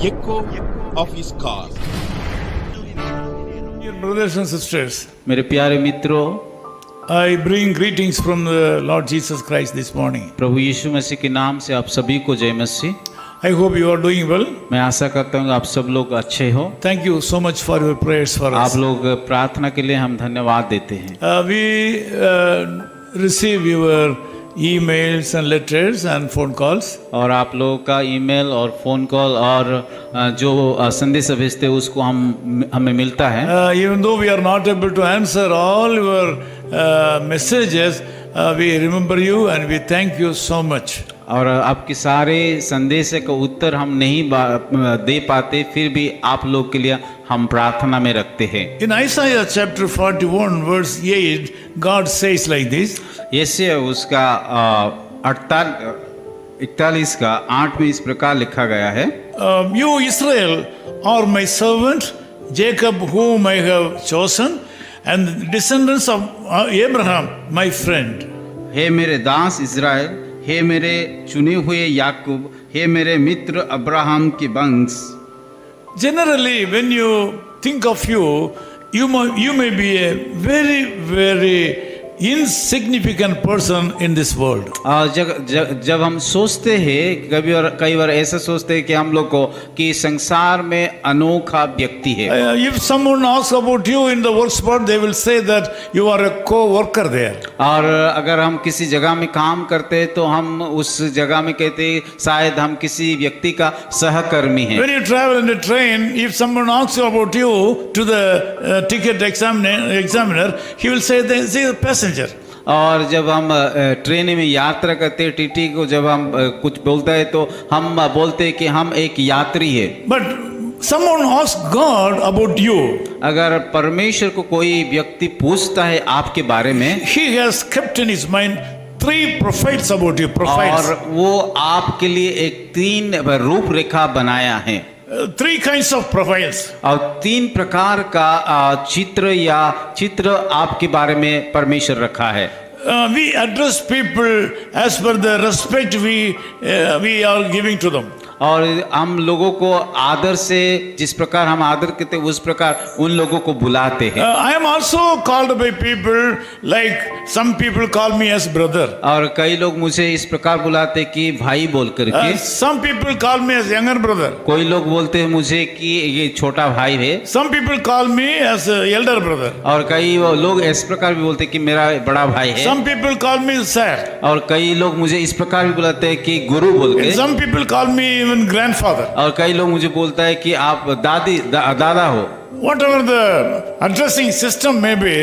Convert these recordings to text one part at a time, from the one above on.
echo of his call. Dear brothers and sisters, मेरे प्यारे मित्रों, I bring greetings from the Lord Jesus Christ this morning. प्रभु यीशु मसीह के नाम से आप सभी को जय मसीह। I hope you are doing well. मैं आशा करता हूँ आप सब लोग अच्छे हो। Thank you so much for your prayers for us. आप लोग प्रार्थना के लिए हम धन्यवाद देते हैं। We receive your emails and letters and phone calls. और आप लोगों का ईमेल और फोन कॉल और जो संदेश भेजते हैं उसको हमें मिलता है। Even though we are not able to answer all your messages, we remember you and we thank you so much. और आपके सारे संदेश का उत्तर हम नहीं दे पाते, फिर भी आप लोग के लिए हम प्रार्थना में रखते हैं। In Isaiah chapter 41 verse 8, God says like this. यसे उसका 41 का 8 में इस प्रकार लिखा गया है, You Israel are my servant, Jacob whom I have chosen, and the descendants of Abraham my friend. हे मेरे दास इज़राइल, हे मेरे चुने हुए याकूब, हे मेरे मित्र अब्राहम के वंश। Generally, when you think of you may be a very insignificant person in this world. जब हम सोचते हैं, कई बार ऐसा सोचते हैं कि हम लोग को कि संसार में अनोखा व्यक्ति है। If someone asks about you in the work spot, they will say that you are a co-worker there. और अगर हम किसी जगह में काम करते हैं तो हम उस जगह में कहते हैं शायद हम किसी व्यक्ति का सहकर्मी हैं। When you travel in a train, if someone asks you about you to the ticket examiner, he will say they is a passenger. और जब हम ट्रेन में यात्रा करते हैं, टीटी को जब हम कुछ बोलता है तो हम बोलते हैं कि हम एक यात्री है। But someone asks God about you. अगर परमेश्वर को कोई व्यक्ति पूछता है आपके बारे में, He has kept in his mind 3 profiles about you. Profiles. और वो आपके लिए एक 3 रूपरेखा बनाया है। 3 kinds of profiles. और 3 प्रकार का चित्र आपके बारे में परमेश्वर रखा है। We address people as per the respect we are giving to them. और हम लोगों को आदर से, जिस प्रकार हम आदर करते हैं उस प्रकार उन लोगों को बुलाते हैं। I am also called by people like some people call me as brother. और कई लोग मुझे इस प्रकार बुलाते हैं कि भाई बोल करके। Some people call me as younger brother. कोई लोग बोलते हैं मुझे कि ये छोटा भाई है। Some people call me as elder brother. और कई लोग इस प्रकार भी बोलते हैं कि मेरा बड़ा भाई है। Some people call me sir. और कई लोग मुझे इस प्रकार भी बुलाते हैं कि गुरु बोल के। Some people call me even grandfather. और कई लोग मुझे बोलता है कि आप दादा हो। Whatever the addressing system may be,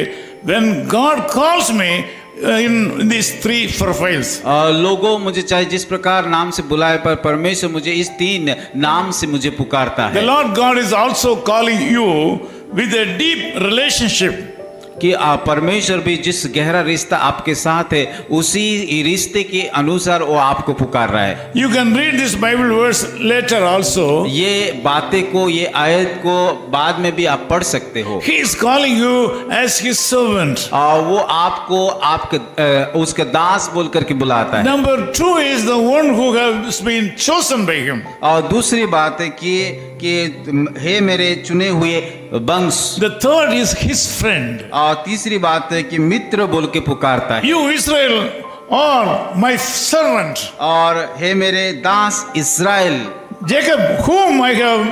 when God calls me in these 3 profiles. लोगों मुझे चाहे जिस प्रकार नाम से बुलाए, पर परमेश्वर मुझे इस 3 नाम से मुझे पुकारता The है। Lord God is also calling you with a deep relationship. कि परमेश्वर भी जिस गहरा रिश्ता आपके साथ है उसी रिश्ते के अनुसार वो आपको पुकार रहा है। You can read this Bible verse later also. ये बातें को, ये आयत को बाद में भी आप पढ़ सकते हो। He is calling you as his servant. वो आपको आपके उसके दास बोल करके बुलाता है। Number 2 is the one who has been chosen by him. और दूसरी बात है कि हे मेरे चुने हुए वंश। The third is his friend. और तीसरी बात है कि मित्र बोल के पुकारता है। You Israel are my servant. और हे मेरे दास इस्राएल, Jacob whom I have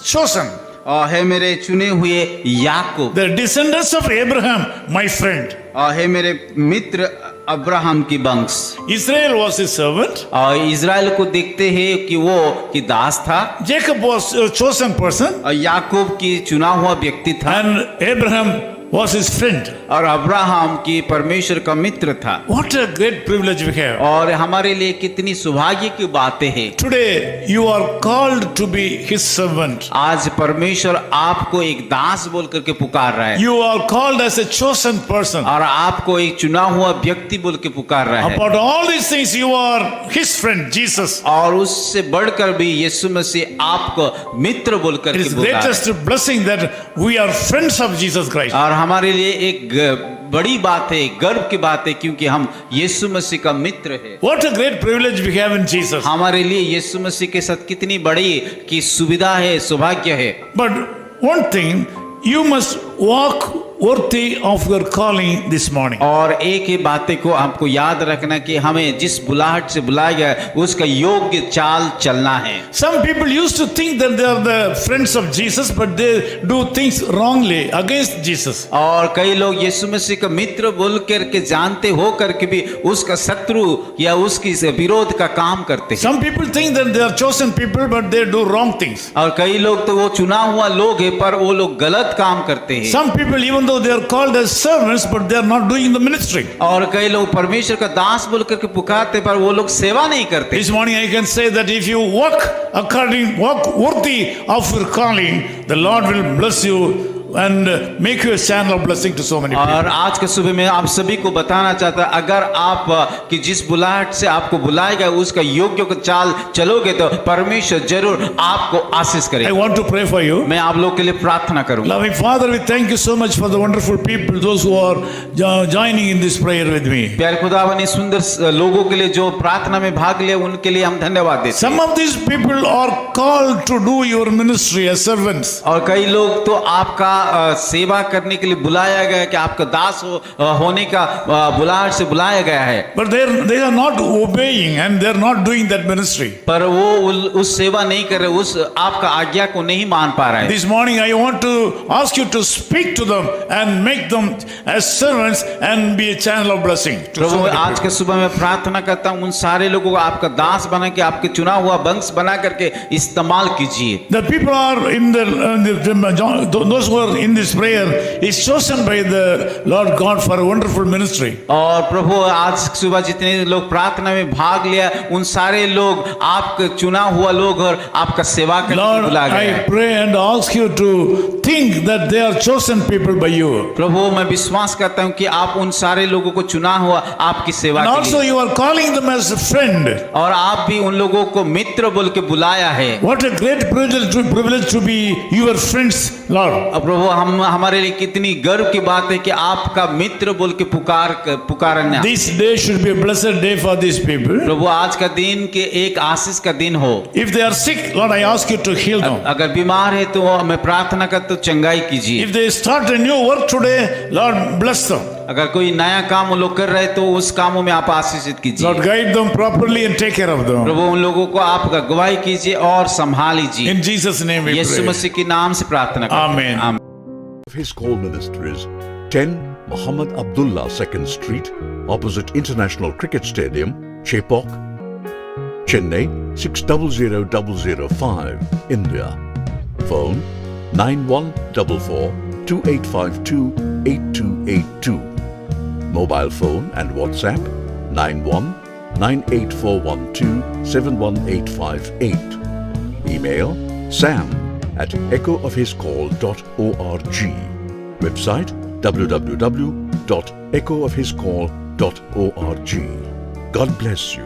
chosen. और हे मेरे चुने हुए याकूब, The descendants of Abraham my friend. और हे मेरे मित्र अब्राहम की वंश। Israel was his servant. और इज़राइल को देखते हैं कि वो कि दास था, Jacob was a chosen person. और याकूब की चुना हुआ व्यक्ति था, And Abraham was his friend. और अब्राहम की परमेश्वर का मित्र था। What a great privilege we have. और हमारे लिए कितनी सौभाग्य की बातें हैं। Today you are called to be his servant. आज परमेश्वर आपको एक दास बोल करके पुकार रहा है। You are called as a chosen person. और आपको एक चुना हुआ व्यक्ति बोल के पुकार रहा है। About all these things you are his friend Jesus. और उससे बढ़कर भी यीशु मसीह आपको मित्र बोल It करके is बुला रहा है। greatest blessing that we are friends of Jesus Christ. और और हमारे लिए एक बड़ी बात है, गर्व की बात है, क्योंकि हम यीशु मसीह का मित्र है। What a great privilege we have in Jesus. हमारे लिए यीशु मसीह के साथ कितनी बड़ी की सुविधा है, सौभाग्य है। But one thing, you must walk worthy of your calling this morning. और एक ही बातें को आपको याद रखना कि हमें जिस बुलाहट से बुलाया गया है उसका योग्य चाल चलना है। Some people used to think that they are the friends of Jesus, but they do things wrongly against Jesus. और कई लोग यीशु मसीह का मित्र बोल करके जानते हो करके भी उसका शत्रु या उसकी विरोध का काम करते हैं। Some people think that they are chosen people, but they do wrong things. और कई लोग तो वो चुना हुआ लोग है पर वो लोग गलत काम करते हैं। Some people, even though they are called as servants, but they are not doing the ministry. और कई लोग परमेश्वर का दास बोल करके पुकारते पर वो लोग सेवा नहीं करते। This morning I can say that if you walk worthy of your calling, the Lord will bless you and make you a channel of blessing to so many people. और आज के सुबह में आप सभी को बताना चाहता अगर आप कि जिस बुलाहट से आपको बुलाया गया उसका योग्य को चाल चलोगे तो परमेश्वर जरूर आपको आशीष I करेगा। want to pray for you. मैं आप लोग के लिए प्रार्थना करूंगा। Loving Father, we thank you so much for the wonderful people, those who are joining in this prayer with me. प्यारे खुदावन इस सुंदर लोगों के लिए जो प्रार्थना में भाग लिया उनके लिए हम धन्यवाद देते हैं। Some of these people are called to do your ministry as servants. और कई लोग तो आपका सेवा करने के लिए बुलाया गया है कि आपका दास होने का बुलाहट से बुलाया गया है। But they are not obeying and they are not doing that ministry. पर वो उस सेवा नहीं कर रहे, उस आपका आज्ञा को नहीं मान पा रहे हैं। This morning I want to ask you to speak to them and make them as servants and be a channel of blessing. प्रभु आज के सुबह में प्रार्थना करता हूँ उन सारे लोगों को आपका दास बना के आपके चुना हुआ वंश बना करके इस्तेमाल कीजिए। The people are in those who are in this prayer is chosen by the Lord God for a wonderful ministry. और प्रभु आज सुबह जितने लोग प्रार्थना में भाग लिया उन सारे लोग आपके चुना हुआ लोग और आपका सेवा करने के लिए Lord, बुलाया गया I है। pray and ask you to think that they are chosen people by you. प्रभु मैं विश्वास करता हूँ कि आप उन सारे लोगों को चुना हुआ आपकी सेवा And के also लिए you are calling them as a friend. और आप भी उन लोगों को मित्र बोल के बुलाया है। What a great privilege to be your friends, Lord. और प्रभु हमारे लिए कितनी गर्व की बात है कि आपका मित्र बोल के पुकारना। This day should be a blessed day for these people. प्रभु आज का दिन के एक आशीष का दिन हो। If they are sick, Lord, I ask you to heal them. अगर बीमार है तो मैं प्रार्थना करता हूँ चंगाई कीजिए। If they start a new work today, Lord, bless them. अगर कोई नया काम वो लोग कर रहे तो उस कामों में आप आशीषित कीजिए। Lord, guide them properly and take care of them. प्रभु उन लोगों को आप अगुवाई कीजिए और संभाल लीजिए। In Jesus' name we Yeshu pray. मसीह के नाम से प्रार्थना करते हैं। Amen. His call ministries 10 Muhammad Abdullah 2nd Street, opposite International Cricket Stadium, Chepauk, Chennai 600005, India. Phone 9144 2852 8282. Mobile phone and WhatsApp 91 98412 71858. Email sam@echoofhiscall.org. Website www.echoofhiscall.org. God bless you.